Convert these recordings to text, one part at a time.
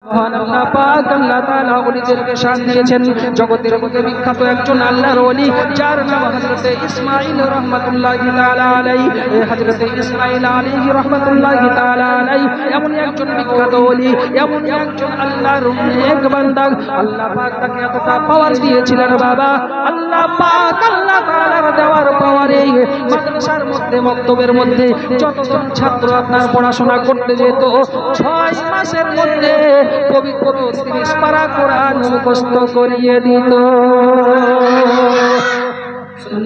আল্লাহ পাক আল্লাহ তাআলা ওলিদেরকে শান দিয়েছেন। জগতের মধ্যে বিখ্যাত একজন আল্লাহর ওলি, যার নাম হযরত ইসমাঈল রাহমাতুল্লাহি তাআলা আলাইহি। হযরত ইসমাঈল আলাইহি রাহমাতুল্লাহি তাআলা আলাইহি এমন একজন বিখ্যাত ওলি, এমন একজন আল্লাহর নেক বান্দা। আল্লাহ পাক তাকে এতটা পাওয়ার দিয়েছিলেন বাবা, আল্লাহ পাক আল্লাহ তাআলার দেওয়ার পাওয়ারে মাদ্রাসার মধ্যে মক্তবের মধ্যে যতজন ছাত্র আপনার পড়াশোনা করতে যেত, 6 মাসের মধ্যে পবিত্র 30 পারা কোরআন মুখস্থ করিয়ে দিত।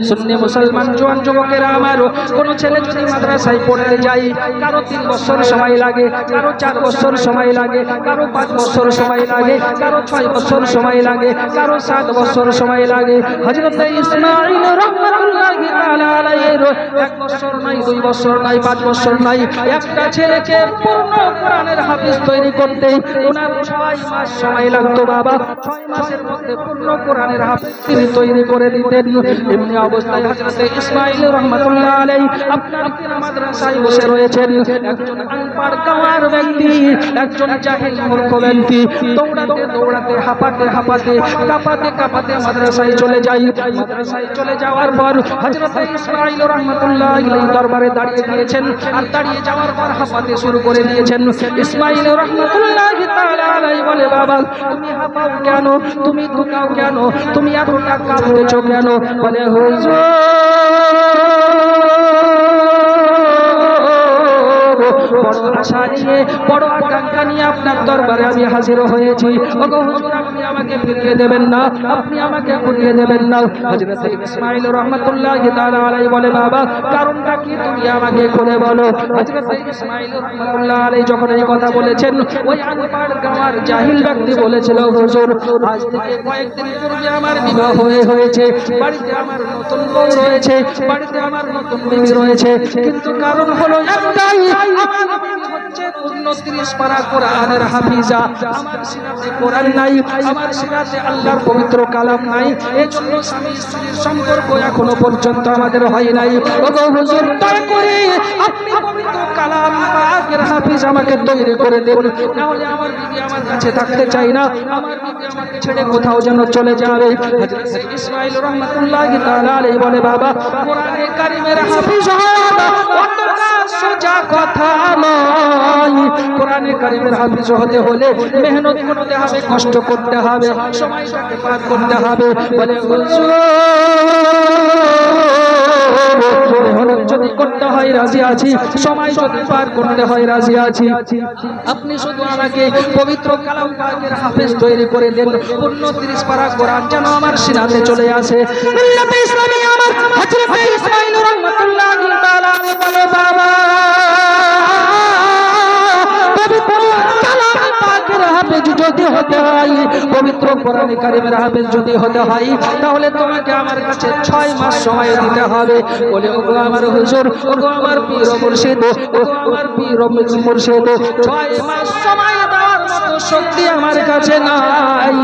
সুন্নি মুসলমান জওয়ান যুবকেরা আমার, কোন ছেলে যদি মাদ্রাসায় পড়তে যায়, কারো 3 বছর সময় লাগে, কারো 4 বছর সময় লাগে, কারো 5 বছর সময় লাগে, কারো 6 বছর সময় লাগে, কারো 7 বছর সময় লাগে। হযরত ইসমাঈল রাহমাতুল্লাহি তাআলা আলাইহির 1 বছর নাই, 2 বছর নাই, 5 বছর নাই, একটা ছেলেকে পূর্ণ কোরআনের হাফেজ তৈরি করতে ওনার 6 মাস সময় লাগতো বাবা। 6 মাসের মধ্যে পূর্ণ কোরআনের হাফেজ তিনি তৈরি করে দিতেন। এমনি অবস্থায় হযরত ইসমাঈল রাহমাতুল্লাহ আলাইহি আপনার মাদ্রাসায় বসে রয়েছেন। একজন আনপাড় গাওয়ার ব্যক্তি, একজন জাহিল মূর্খ ব্যক্তি দৌড়াতে দৌড়াতে হাঁপাতে হাঁপাতে কাঁপাতে কাঁপাতে মাদ্রাসায় চলে যায়। মাদ্রাসায় চলে যাওয়ার পর হযরত ইসমাঈল রাহমাতুল্লাহ আলাইহি দরবারে দাঁড়িয়ে গিয়েছেন, আর দাঁড়িয়ে যাওয়ার পর হাঁপাতে শুরু করে দিয়েছেন। ইসমাঈল রাহমাতুল্লাহ তাআলা আলাইহি বলে, বাবা তুমি হাঁপাও কেন, তুমি দুকাও কেন, তুমি এতটা কাঁপতেছো কেন? বলে, হুজুর বড় আশা নিয়ে, বড় আকাঙ্ক্ষা নিয়ে আপনার দরবারে আমি হাজির হয়েছি। ওগো হুজুর, আপনি আমাকে ফিরিয়ে দেবেন না, আপনি আমাকে ফিরিয়ে দেবেন না। হযরত ইসমাঈল রাহমাতুল্লাহি তাআলা আলাইহি বলে, বাবা কারণটা কি তুমি আমাকে খুলে বলো। হযরত ইসমাঈল রাহমাতুল্লাহ আলাইহি যখন এই কথা বলেছেন, ওই আনপাড় গাওয়ার জাহিল ব্যক্তি বলেছিল, হুজুর আজ থেকে কয়েকদিন পূর্বে আমার বিবাহ হয়েছে, বাড়িতে আমার নতুন বউ রয়েছে, বাড়িতে আমার নতুন বিবি রয়েছে, কিন্তু কারণ হলো একটাই, আমার বিবি হচ্ছে পূর্ণ 30 পারা কোরআনের হাফিজা। আমার সিনাতে কোরআন নাই, আমার সিনাতে আল্লাহর পবিত্র কালাম নাই, এজন্য স্বামী স্ত্রীর সম্পর্ক এখনো পর্যন্ত আমাদের হয় নাই। ওগো হুজুর, দয়া করে আপনি পবিত্র কালাম পাকের হাফিজ আমাকে তৈরি করে দেন, না হলে আমার বিবি আমার কাছে থাকতে চাই না, আমার বিবি আমাকে ছেড়ে কোথাও যেন চলে যাবে। হযরত ইসমাঈল রাহমাতুল্লাহি তাআলা আলাইহি বলে, বাবা কোরআনে কারীমের হাফিজ হওয়া অতটা সোজা কথা নয়। কোরআনে কারীমের হাফিজ হতে হলে মেহনত করতে হবে, কষ্ট করতে হবে, সময়টাকে পার করতে হবে। বলে, হুজুর মেহনত যদি করতে হয় রাজি আছি, সময় যদি পার করতে হয় রাজি আছি, আপনি শুধু আমাকে পবিত্র কালাম পাকের হাফেজ তৈরি করে দেন, পূর্ণ 30 পারা কোরআন যেন আমার সিনাতে চলে আসে। মিল্লাতে ইসলামী আমার হযরত ইসমাঈল রাহমাতুল্লাহি তাআলা আলাইহি বলে, বাবা পবিত্র কালাম পাকের হাফেজ যদি হতে হয়, পবিত্র কোরআনে কারীমের হাফেজ যদি হতে হয়, তাহলে তোমাকে আমার কাছে 6 মাস সময় দিতে হবে। বলে, ওগো আমার হুজুর, ওগো আমার পীর ও মুর্শিদ, ওগো আমার পীর ও মুর্শিদ, 6 মাস সময় দেওয়ার মতো শক্তি আমার কাছে নাই।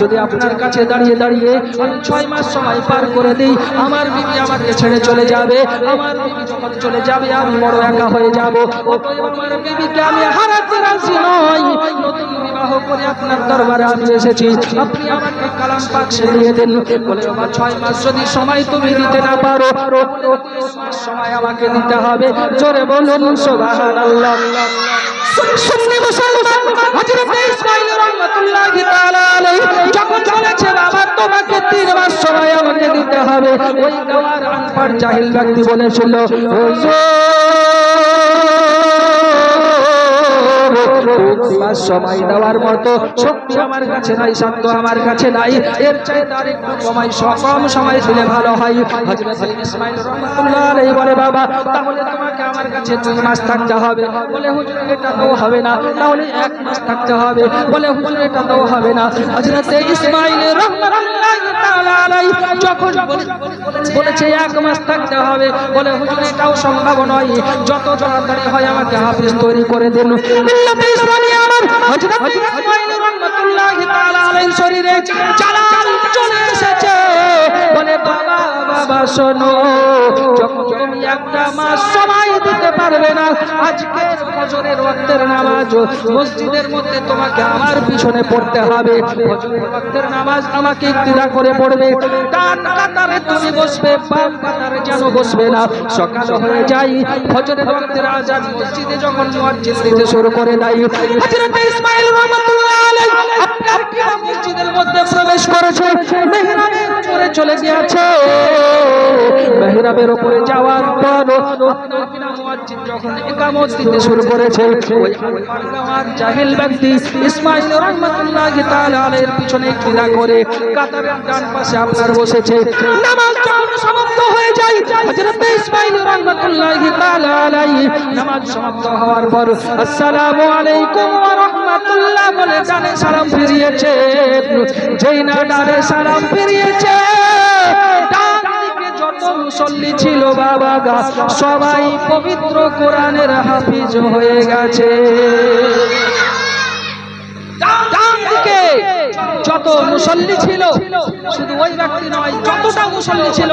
যদি আপনার কাছে দাঁড়িয়ে দাঁড়িয়ে আমি 6 মাস সময় পার করে দিই, আমার বিবি আমাকে ছেড়ে চলে যাবে, আমার বিবি যখন চলে যাবে আমি বড় একা হয়ে যাব। অতএব আমার বিবিকে আমি হারাতে রাজি নই। নতুন বিবাহ করে আপনার দরবারে আমি এসেছি, আপনি আমাকে কালাম পাক শিখিয়ে দেন। বলে, বাবা 6 মাস যদি সময় তুমি দিতে না পারো, 30 মাস সময় আমাকে দিতে হবে। জোরে বলুন সুবহানাল্লাহ। সুন্নি মুসলমান হযরত ইসমাঈল রাহমাতুল্লাহি তাআলা আলাইহি যখন বলেছে, বাবা তোমাকে 3 মাস সময় আমাকে দিতে হবে, ওই গাওয়ার আনপাড় জাহিল ব্যক্তি বলেছিল, হুজুর সময় দেওয়ার মতো শক্তি আমার কাছে নাই, সাধ্য আমার কাছে নাই, এর চাইতে আরেকটু কম সময় দিলে ভালো হয়। হযরত ইসমাঈল রাহমাতুল্লাহ আলাইহি বলে, বাবা তাহলে তোমাকে আমার কাছে 2 মাস থাকতে হবে। বলে, হুজুর এটা তো হবে না, তাহলে 1 মাস থাকতে হবে। বলে, হুজুর এটা তো হবে না। হযরত ইসমাঈল রাহমাতুল্লাহ তাআলা আলাইহি যখন বলেছে 1 মাস থাকতে হবে, বলে, হুজুর এটাও সম্ভব নয়, যত তাড়াতাড়ি হয় আমাকে হাফেজ তৈরি করে দেন। ইসলামী আমার হযরত ইসমাঈল রাহমাতুল্লাহি তাআলা আলাইহির শরীরে জালাল চলে এসেছে। বলে বাবা বাবা শোনো, যখন তুমি একটা মাস সময় দিতে পারবে না, আজকের ফজরের ওয়াক্তের নামাজ মসজিদের মধ্যে তোমাকে আমার পিছনে পড়তে হবে। ফজরের ওয়াক্তের নামাজ আমাকে ইক্তিদা করে পড়বে। ডান কাতারে তুমি বসবে, বাম কাতারে যেন বসবে না। সকাল হয়ে যায়, ফজরের ওয়াক্তের আযান মসজিদে যখন মুয়াজ্জিন দিতে শুরু করে দেয়, হযরত ইসমাঈল রাহমাতুল্লাহ আলাইহি আপনার কিনা মসজিদের মধ্যে প্রবেশ করেছে, মিহরাবের উপরে চলে গিয়েছে। মিহরাবের উপরে যাওয়ার পর আপনার কিনা মুয়াজ্জিন যখন ইকামত দিতে শুরু করেছে, ওই আনফার জাহিল ব্যক্তি ইসমাঈল রাহমাতুল্লাহি তাআলা আলাইহির পিছনে ইক্তিদা করে কাতারের ডান পাশে আপনার বসেছে। নামাজ যখন সমাপ্ত হয়ে যায়, হযরত ইসমাঈল রাহমাতুল্লাহি তাআলা আলাইহি নামাজ সমাপ্ত হওয়ার পর আসসালামু আলাইকুম ওয়া রাহমাতুল্লাহ বলে ডানে সালাম ফিরিয়েছে। যেই না ডানে সালাম ফিরিয়েছে, ডান দিকে যত মুসল্লি ছিল বাবা গা সবাই পবিত্র কোরআনের হাফিজ হয়ে গেছে। ডান দিকে যত মুসল্লি ছিল, শুধু ওই ব্যক্তি নয়, যতটা মুসল্লি ছিল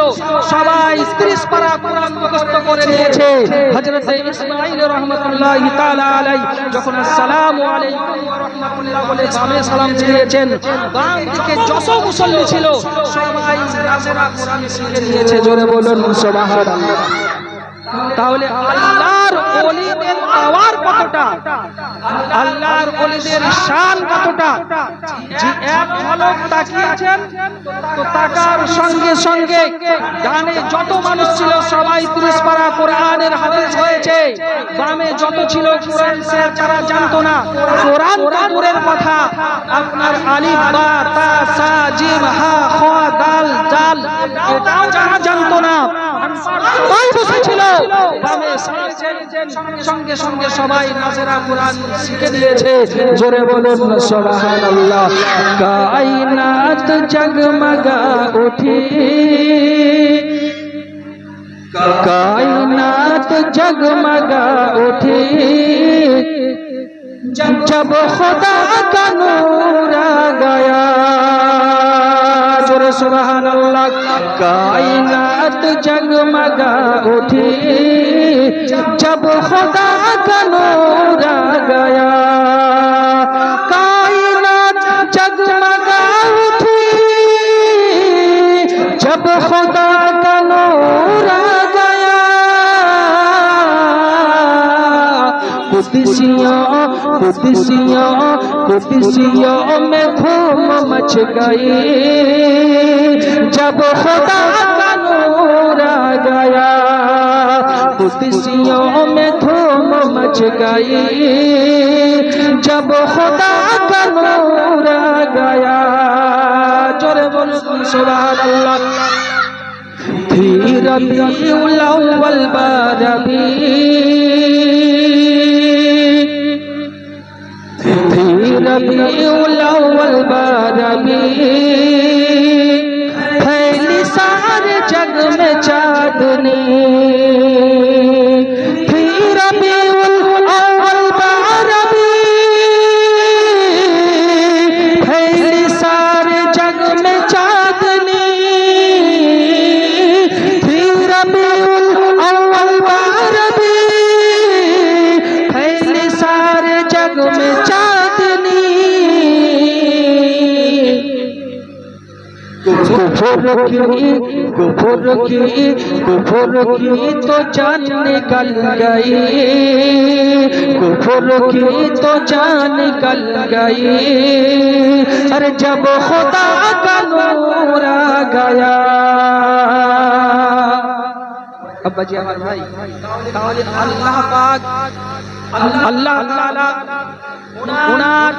সবাই 30 পারা কোরআন মুখস্থ করে নিয়েছে। হযরত ইসমাঈল রাহমাতুল্লাহি তাআলা আলাইহি যখন আসসালামু আলাইকুম ওয়া রাহমাতুল্লাহ বলে বামে সালাম ফিরিয়েছেন, বাম দিকে যত মুসল্লি ছিল সবাই নাজেরা কোরআন শিখে নিয়েছে। জোরে বলুন সুবহানাল্লাহ। তাহলে আল্লাহর ওলিদের পাওয়ার কতটা, আল্লাহর ওলিদের শান কতটা, যে এক ঝলক তাকিয়েছেন তো তাকার সঙ্গে সঙ্গে ডানে যত মানুষ ছিল সবাই 30 পারা কোরআনের হাফেজ হয়েছে। বামে যত ছিল কোরআন সে তারা জানতো না, কোরআন দূরের কথা, আপনার আলিফ বা তা সা জিম হা খ দাল জাল এটাও যারা জানতো না, সবাই বসেছিল বামে সঙ্গে সঙ্গে সবাই নাজেরা কোরআন শিখে নিয়েছে। জোরে বলুন সুবহানাল্লাহ। কায়নাত জগমগা উঠি, कायनात जगमगा उठी, जब खुदा का नूर आ गया। जोरे सुभान अल्लाह। कायनात जगमगा उठी, जब खुदा का नूर आ गया। कायनात जगमगा उठी, जब खुदा का नूर आ गया। कुदिसियों में धूम मच गई, जब खुदा का नूर आ गया। कुदिसियों में धूम मच गई, जब खुदा का नूर आ गया। जोरे बोलो सुभान अल्लाह। थी रबीउल अव्वल बारबी, थी रबीउल अव्वल बारबी, फैली सारे जग में चांदनी। थी रबीउल अव्वल बारबी, फैली सारे जग में चांदनी। थी रबीउल अव्वल बारबी, फैली सारे जग में चांदनी। कुफर की तो जान निकल गई, कुफर की तो जान निकल गई। अरे जब खुदा का नूर आ गया। अब्बा जी আমার ভাই, তাহলে আল্লাহ পাক আল্লাহ তাআলা ওনার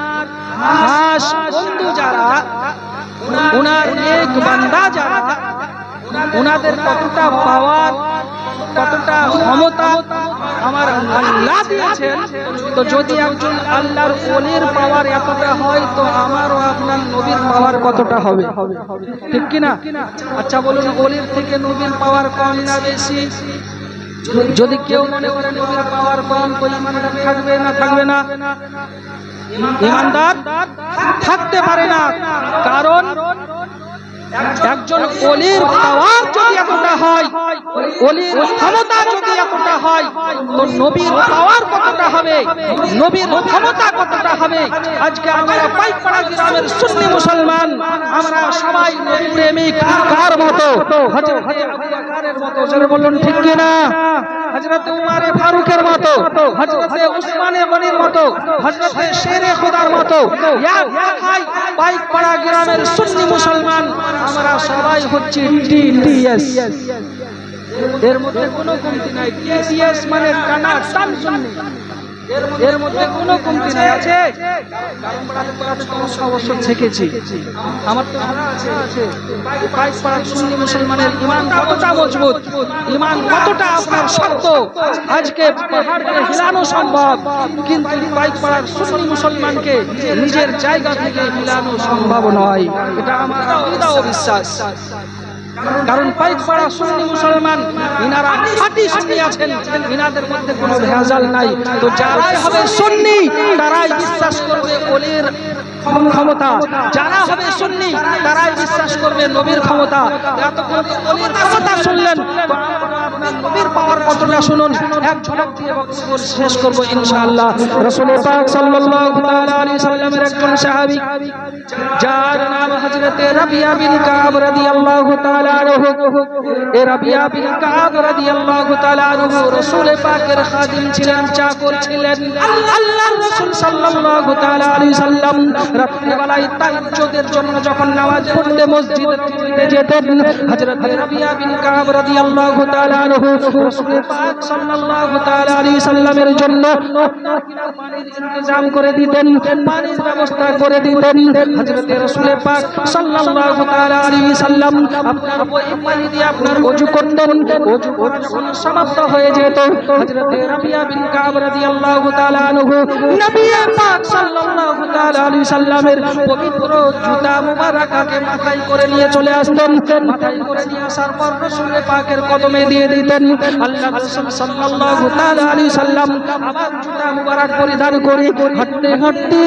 খাস বন্ধু যারা, ওনার এক বান্দা যারা, ওনাদের কতটা পাওয়ার, কতটা ক্ষমতা আমার আল্লাহ দিয়েছেন। তো যদি একজন আল্লাহর ওলির পাওয়ার এতটা হয়, তো আমারও আপনার নবীর পাওয়ার কতটা হবে, ঠিক কিনা? আচ্ছা বলুন, ওলির থেকে নবীর পাওয়ার কম না বেশি? যদি কেউ মনে করে নবীর পাওয়ার কম, তো ইমানদার থাকবে না? থাকবে না। ইমানদার থাকতে পারে না। কারণ একজন ওলির পাওয়ার যদি এতটা হয়, ওলির ক্ষমতা যদি এতটা হয়, তো নবীর পাওয়ার কতটা হবে, নবীর ক্ষমতা কতটা হবে? আজকে আমরা পাইকপাড়া গ্রামের সুন্নি মুসলমান, আমরা সবাই নবী প্রেমিক। কার মতো? হযরতে আবু বকরের মতো। যারা বলুন ঠিক কি না? হযরতে উমরে ফারুকের মতো, হযরতে উসমানে গনির মতো, হযরতে শেরে খোদার মতো। এক কথায় পাইকপাড়া গ্রামের সুন্নি মুসলমান আমরা সবাই হচ্ছে টিটিএস। এর মধ্যে কোনো কমতি নাই। টিটিএস মানে টানা টান সুন্নি, এর মধ্যে কোনো কমতি নাই। আছে কারণ বড় 6 বছর থেকেছি, আমার তো আছে। পাইকপাড়া সুন্নি মুসলমানের ঈমান কতটা মজবুত, ঈমান কতটা আপনার শক্ত, আজকে পাহাড়কে হিলানো সম্ভব, কিন্তু পাইকপাড়ার সুন্নি মুসলমানকে নিজের জায়গা থেকে হিলানো সম্ভব নয়। এটা আমার আকীদা ও বিশ্বাস। কারণ পাইকপাড়া সুন্নি মুসলমান, ইনারা খাঁটি সুন্নি আছেন, ইনাদের মধ্যে কোনো ভেজাল নাই। তো যারাই হবে সুন্নি তারাই বিশ্বাস করবে ওলির ক্ষমতা, যারা হবে সুন্নি তারাই বিশ্বাস করবে নবীর ক্ষমতা। এতক্ষণ ওলির ক্ষমতা শুনলেন, নবীর পাওয়ার কতটা শুনুন। এক ঝলক দিয়ে বক্তব্য শেষ করব ইনশাআল্লাহ। রাসূল পাক সাল্লাল্লাহু তাআলা আলাইহি সাল্লামের একজন সাহাবী, যার নাম হযরতে রাবিয়া বিন কাব রাদিয়াল্লাহু তাআলা আনহু। এই রাবিয়া বিন কাব রাদিয়াল্লাহু তাআলা আনহু রাসূল পাকের খাদিম ছিলেন, চাকর ছিলেন। আল্লাহর রাসূল সাল্লাল্লাহু তাআলা আলাইহি সাল্লাম রাত্রিবেলায় তাহাজ্জুদের জন্য যখন নামাজ পড়তে মসজিদে যেতেন, হযরতে রাবিয়া বিন কাব রাদিয়াল্লাহু তাআলা আনহু রাসূল পাক সাল্লাল্লাহু তাআলা আলাইহি সাল্লামের জন্য পানির ইন্তজাম করে দিতেন, পানির ব্যবস্থা করে দিতেন। হযরতে রাসূল পাক সাল্লাল্লাহু তাআলা আলাইহি সাল্লাম আপনার ওই পানি দিয়ে আপনার ওযু করতেন। ওযু করা যখন সমাপ্ত হয়ে যেত, হযরতে রাবিয়া বিন কাব রাদিয়াল্লাহু তাআলা আনহু নবী পাক সাল্লাল্লাহু তাআলা আলাইহি সাল্লামের পবিত্র জুতা মুবারাকাকে মাথায় করে নিয়ে চলে আসতেন। মাথায় করে নিয়ে আসার পর রাসূল পাকের কদমে দিয়ে দিতেন। আল্লাহর রাসূল সাল্লাল্লাহু তাআলা আলাইহি সাল্লাম আবার জুতা মুবারক পরিধান করে হাঁটতে হাঁটতে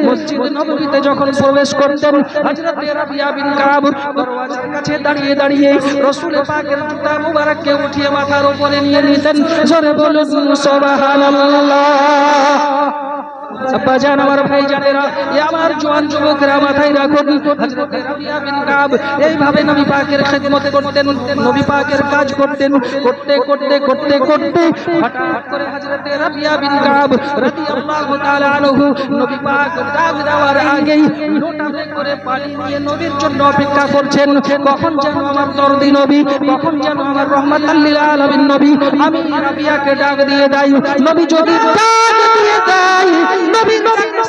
মসজিদ নববীতে যখন প্রবেশ করতেন, হযরতে রাবিয়া বিন কাব দরওয়াজার কাছে দাঁড়িয়ে দাঁড়িয়ে রাসূল পাকের জুতা মুবারককে উঠিয়ে মাথার উপরে নিয়ে নিতেন। জোরে বলুন সুবহানাল্লাহ। আব্বা জান, আমার ভাই জানেরা, আমার জওয়ান যুবকরা মাথায় রাখুন, হযরতে রাবিয়া বিন কাব এইভাবে নবী পাকের খিদমত করতেন, নবী পাকের কাজ করতেন। করতে করতে করতে করতে হঠাৎ করে হযরতে রাবিয়া বিন কাব রাদিয়াল্লাহু তাআলা আনহু নবী পাক ডাক দেওয়ার আগেই লোটাতে করে পানি নিয়ে নবীর জন্য অপেক্ষা করছেন। কখন যেন আমার দরদি নবী, কখন যেন আমার রাহমাতাল লিল আলামিন নবী আমি রাবিয়াকে ডাক দিয়ে দেই। নবী যদি ডাক দিয়ে দেয়, নবী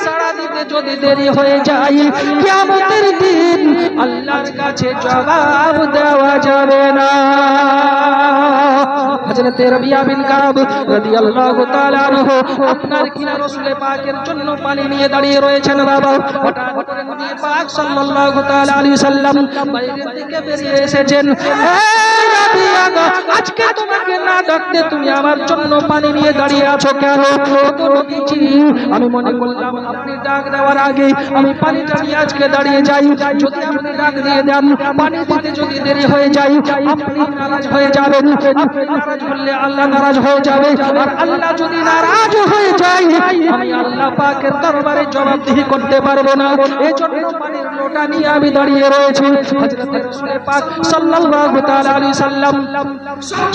সাড়া দিতে যদি দেরি হয়ে যায়, কিয়ামতের দিন আল্লাহর কাছে জবাব দেওয়া যাবে না। হযরতে রাবিয়া বিন কাব রাদিয়াল্লাহু তাআলা আনহু আপনার কিনা রাসূল পাকের জন্য পানি নিয়ে দাঁড়িয়ে রয়েছেন। বাবা হঠাৎ করে নবী পাক সাল্লাল্লাহু তাআলা আলাইহি সাল্লাম বাইরের দিকে বেরিয়ে এসেছেন। এই রাবিয়া, আজকে তোমাকে না ডাকতে তুমি আমার জন্য পানি নিয়ে দাঁড়িয়ে আছো কেন? তো নবীজি, আমি মনে করলাম আপনি ডাক দেওয়ার আগে আমি পানিটা নিয়ে আজকে দাঁড়িয়ে যাই। যদি আপনি ডাক দিয়ে দেন, পানি দিতে যদি দেরি হয়ে যায়, আপনি নারাজ হয়ে যাবেন। আপনি নারাজ হলে আল্লাহ নারাজ হয়ে যাবে, আর আল্লাহ যদি নারাজ হয়ে যায়, আমি আল্লাহ পাকের দরবারে জবাবদিহি করতে পারবো না। এজন্য পানির লোটা নিয়ে আমি দাঁড়িয়ে রয়েছি। হযরতে রাসূল পাক সাল্লাল্লাহু তাআলা আলাইহি সাল্লাম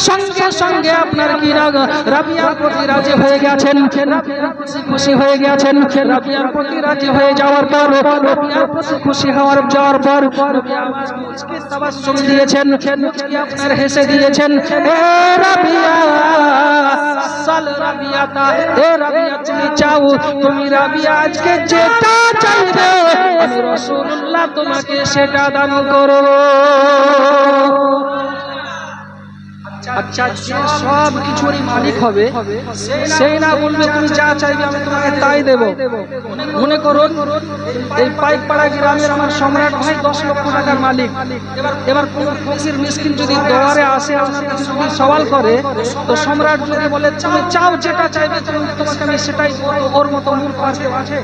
সঙ্গে সঙ্গে আপনার কি রাবিয়ার প্রতি রাজি হয়ে গেছেন। খুশি হয়ে গেছেন। রাবিয়ার প্রতি রাজি হয়ে যাওয়ার পর, রাবিয়ার প্রতি খুশি যাওয়ার পর নবী আমার মুচকি তাবাসসুম দিয়েছেন, মুচকি আপনার হেসে দিয়েছেন। এ রাবিয়া, সাল রাবিয়াতা, এ রাবিয়া তুমি চাও, তুমি রাবিয়া আজকে যেটা চাইবে আমি রাসূলুল্লাহ তোমাকে সেটা দান করব। আচ্ছা যে সব কিছুরই মালিক হবে সেই না বলবে তুমি যা চাইবে আমি তোমাকে তাই দেব। মনে করুন এই পাইকপাড়া গ্রামের আমার সম্রাট ভাই 10 লক্ষ টাকার মালিক। এবার কোন ফকির মিসকিন যদি দরবারে আসে আপনার কাছে যদি সওয়াল করে, তো সম্রাট যদি বলে তুমি চাও যেটা চাইবে তোমাকে আমি সেটাই দেব, ওর মতো মূর্খ আর কেউ আছে?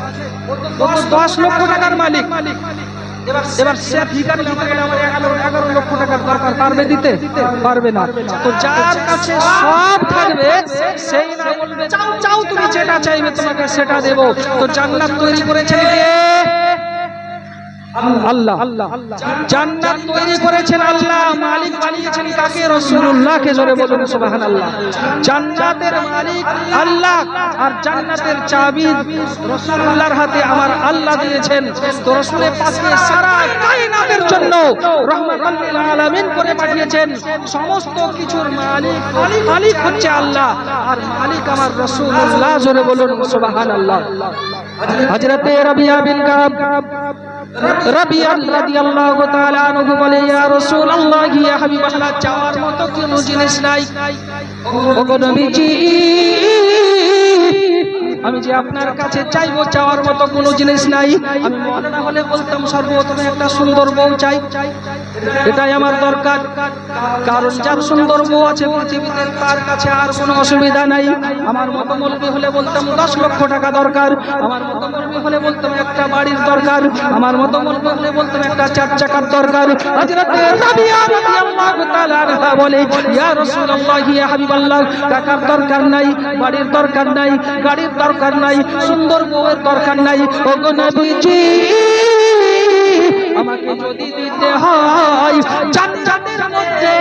ও তো 10 লক্ষ টাকার মালিক। এবার সে ভিখারি দিতে গেলে আমার 11 লক্ষ টাকার দরকার, পারবে দিতে? পারবে না। তো যার কাছে সব থাকবে সেই না বলবে চাও চাও তুমি যেটা চাইবে তোমাকে সেটা দেব। তো জান্নাত তৈরি করেছেন কে? আল্লাহ। জান্নাত তৈরি করেছেন আল্লাহ। মালিক বানিয়েছেন কাকে? রাসূলুল্লাহকে। জোরে বলুন সুবহানাল্লাহ। জান্নাতের মালিক আল্লাহ আর জান্নাতের চাবি রাসূলুল্লাহর হাতে আমার আল্লাহ দিয়েছেন। তো রাসূলের পাশে সারা কায়নাতের জন্য রাহমাতুল লিল আলামিন করে পাঠিয়েছেন। সমস্ত কিছুর মালিক হচ্ছে আল্লাহ আর মালিক আমার রাসূলুল্লাহ। জোরে বলুন সুবহানাল্লাহ। হযরতে রাবিয়া বিন কাব রাবিয়া রাদিয়াল্লাহু তাআলা আনহু বলে, ইয়া রাসূলুল্লাহ, ইয়া হাবিবাল্লাহ, চাওয়ার মতো কোনো জিনিস নাই। ওগো নবীজি, আমি যে আপনার কাছে চাইবো চাওয়ার মতো কোনো জিনিস নাই। আমি মওলানা হলে বলতাম সর্বপ্রথমে একটা সুন্দর বউ চাই, এটাই আমার দরকার। কারণ যার সুন্দর বউ আছে পৃথিবীতে তার কাছে আর কোনো অসুবিধা নাই। আমার মতো মৌলবি হলে বলতাম 10 লক্ষ টাকা দরকার। আমার মতো মৌলবি হলে বলতাম একটা বাড়ির দরকার। আমার মতো মৌলবি হলে বলতাম একটা 4 চাকার দরকার। হযরতে রাবিয়া রাদিয়াল্লাহু তাআলা আনহা বলে, ইয়া রাসূলুল্লাহ, ইয়া হাবিবাল্লাহ, টাকার দরকার নাই, বাড়ির দরকার নাই, গাড়ির দরকার নাই, সুন্দর বউয়ের দরকার নাই। ওগো নবীজি, আমাকে যদি দিতে হয় জান্নাতের মধ্যে,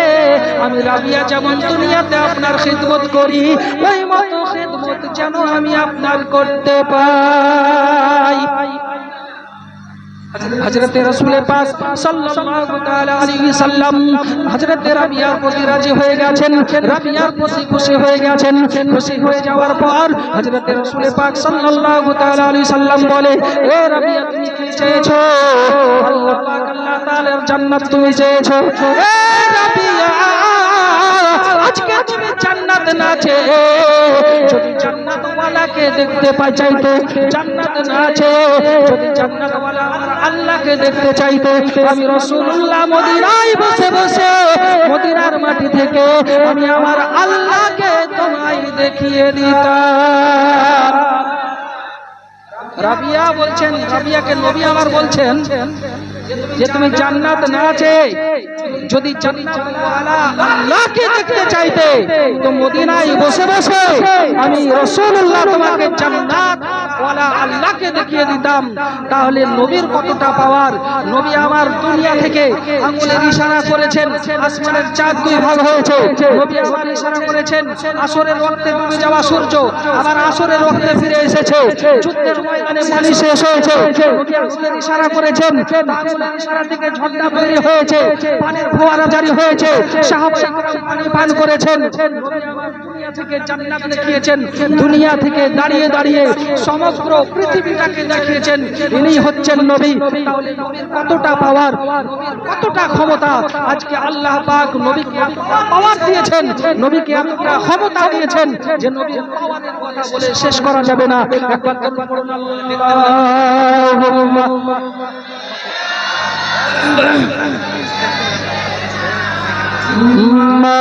আমি রাবিয়া যেমন দুনিয়াতে আপনার খিদমত করি ওই মতো খিদমত যেন আমি আপনার করতে পাই। হযরতে রাসূল পাক সাল্লাল্লাহু তাআলা আলাইহি সাল্লাম হযরতে রাবিয়ার প্রতি রাজি হয়ে গেছেন, রাবিয়ার প্রতি খুশি হয়ে গেছেন। খুশি হয়ে যাওয়ার পর হযরতে রাসূল পাক সাল্লাল্লাহু তাআলা আলাইহি সাল্লাম বলে, এ রাবিয়া, তুমি কি চেয়েছো? আল্লাহ পাক আল্লাহ তাআলার জান্নাত তুমি চেয়েছো। এ রাবিয়া, আজকে তুমি জান্নাত না চেয়ে যদি জান্নাতওয়ালাকে দেখতে চাইতে, জান্নাত না চেয়ে যদি জান্নাতওয়ালা আমার আল্লাহকে দেখতে চাইতে, আমি রাসূলুল্লাহ মদিনায় বসে বসে মদিনার মাটি থেকে আমি আমার আল্লাহকে তোমায় দেখিয়ে দিতাম। রাবিয়া বলছেন, রাবিয়াকে নবী আমার বলছেন যে তুমি জান্নাত না চেয়ে যদি জান্নাতওয়ালা আল্লাহকে দেখতে চাইতে তো মদিনায় বসে বসে আমি রাসূলুল্লাহ তোমাকে জান্নাতওয়ালা আল্লাহকে দেখিয়ে দিতাম। তাহলে নবীর কতটা পাওয়ার! নবী আমার দুনিয়া থেকে আঙ্গুলের ইশারা করেছেন, আসমানের চাঁদ 2 ভাগ হয়েছে। নবী আমার ইশারা করেছেন, আসরের ওয়াক্তে ডুবে যাওয়া সূর্য আবার আসরের ওয়াক্তে ফিরে এসেছে। যুদ্ধের ময়দানে পানি শেষ হয়েছে, নবী আঙ্গুলের ইশারা করেছেন, আঙ্গুলের ইশারা থেকে ঝর্ণা তৈরি হয়েছে, পানির ফোয়ারা জারি হয়েছে, সাহাবায়ে কেরাম পানি পান করেছেন। নবী আমার দুনিয়া থেকে জান্নাত দেখিয়েছেন, দুনিয়া থেকে দাঁড়িয়ে দাঁড়িয়ে সমগ্র পৃথিবীটাকে দেখিয়েছেন। ইনি হচ্ছেন নবী। তাহলে নবীর কতটা পাওয়ার, নবীর কতটা ক্ষমতা! আজকে আল্লাহ পাক নবীকে এতটা পাওয়ার দিয়েছেন, নবীকে এতটা ক্ষমতা দিয়েছেন যে নবীর পাওয়ারের কথা বলে শেষ করা যাবে না। একবার পড়ুন আল্লাহুম্মা মা